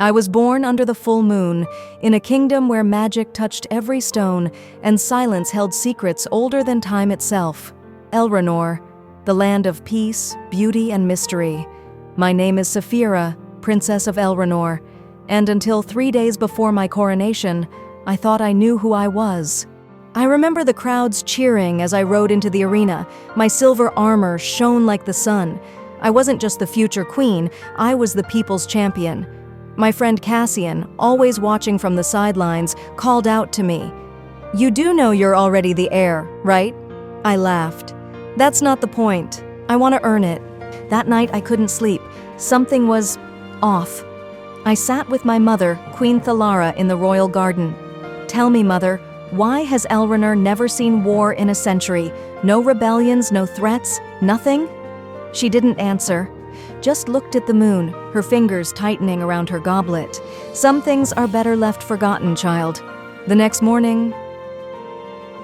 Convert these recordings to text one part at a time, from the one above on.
I was born under the full moon, in a kingdom where magic touched every stone and silence held secrets older than time itself. Elranor, the land of peace, beauty, and mystery. My name is Saphira, Princess of Elranor, and until 3 days before my coronation, I thought I knew who I was. I remember the crowds cheering as I rode into the arena. My silver armor shone like the sun. I wasn't just the future queen, I was the people's champion. My friend Cassian, always watching from the sidelines, called out to me, "You do know you're already the heir, right?" I laughed. "That's not the point. I want to earn it." That night I couldn't sleep. Something was off. I sat with my mother, Queen Thalara, in the royal garden. "Tell me, Mother, why has Elranor never seen war in a century? No rebellions, no threats, nothing?" She didn't answer, just looked at the moon, her fingers tightening around her goblet. "Some things are better left forgotten, child." The next morning,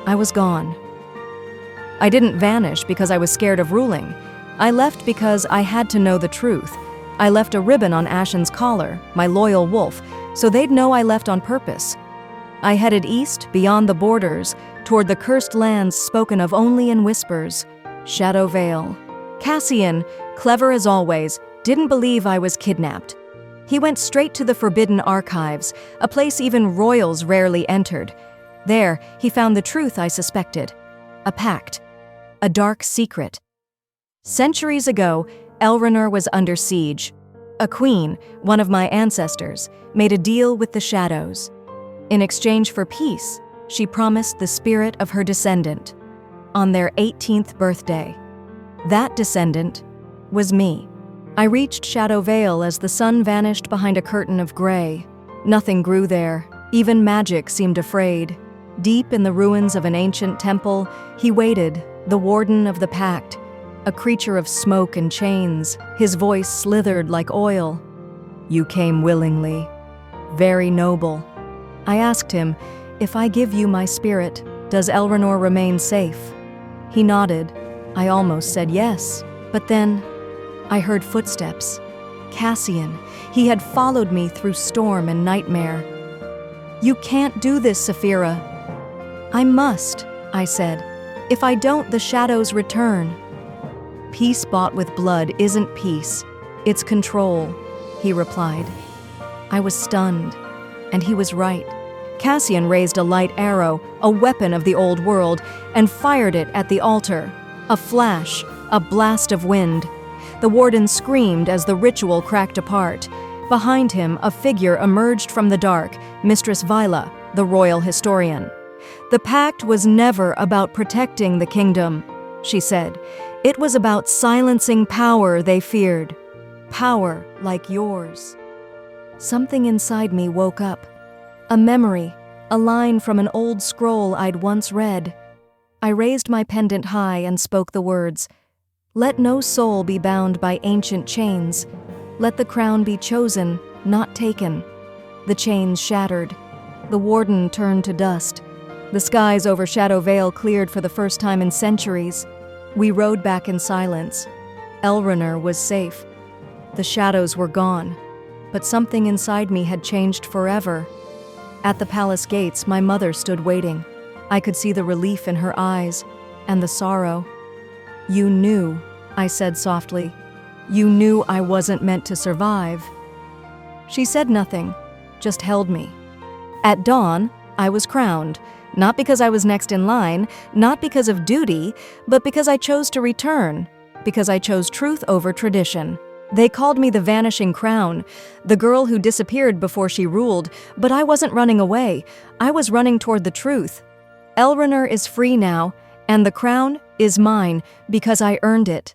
I was gone. I didn't vanish because I was scared of ruling. I left because I had to know the truth. I left a ribbon on Ashen's collar, my loyal wolf, so they'd know I left on purpose. I headed east, beyond the borders, toward the cursed lands spoken of only in whispers. Shadow Vale. Cassian, clever as always, didn't believe I was kidnapped. He went straight to the Forbidden Archives, a place even royals rarely entered. There, he found the truth I suspected. A pact. A dark secret. Centuries ago, Elranor was under siege. A queen, one of my ancestors, made a deal with the shadows. In exchange for peace, she promised the spirit of her descendant on their 18th birthday. That descendant was me. I reached Shadow Vale as the sun vanished behind a curtain of gray. Nothing grew there. Even magic seemed afraid. Deep in the ruins of an ancient temple, he waited, the warden of the pact, a creature of smoke and chains. His voice slithered like oil. "You came willingly. Very noble." I asked him, "If I give you my spirit, does Elranor remain safe?" He nodded. I almost said yes, but then I heard footsteps. Cassian. He had followed me through storm and nightmare. "You can't do this, Saphira." "I must," I said. "If I don't, the shadows return." "Peace bought with blood isn't peace. It's control," he replied. I was stunned, and he was right. Cassian raised a light arrow, a weapon of the old world, and fired it at the altar. A flash, a blast of wind. The warden screamed as the ritual cracked apart. Behind him, a figure emerged from the dark, Mistress Vila, the royal historian. "The pact was never about protecting the kingdom," she said. "It was about silencing power they feared. Power like yours." Something inside me woke up. A memory, a line from an old scroll I'd once read. I raised my pendant high and spoke the words, "Let no soul be bound by ancient chains. Let the crown be chosen, not taken." The chains shattered. The warden turned to dust. The skies over Shadow Vale cleared for the first time in centuries. We rode back in silence. Elranor was safe. The shadows were gone, but something inside me had changed forever. At the palace gates, my mother stood waiting. I could see the relief in her eyes, and the sorrow. "You knew," I said softly. "You knew I wasn't meant to survive." She said nothing, just held me. At dawn, I was crowned, not because I was next in line, not because of duty, but because I chose to return, because I chose truth over tradition. They called me the Vanishing Crown, the girl who disappeared before she ruled, but I wasn't running away. I was running toward the truth. Elranor is free now, and the crown is mine because I earned it.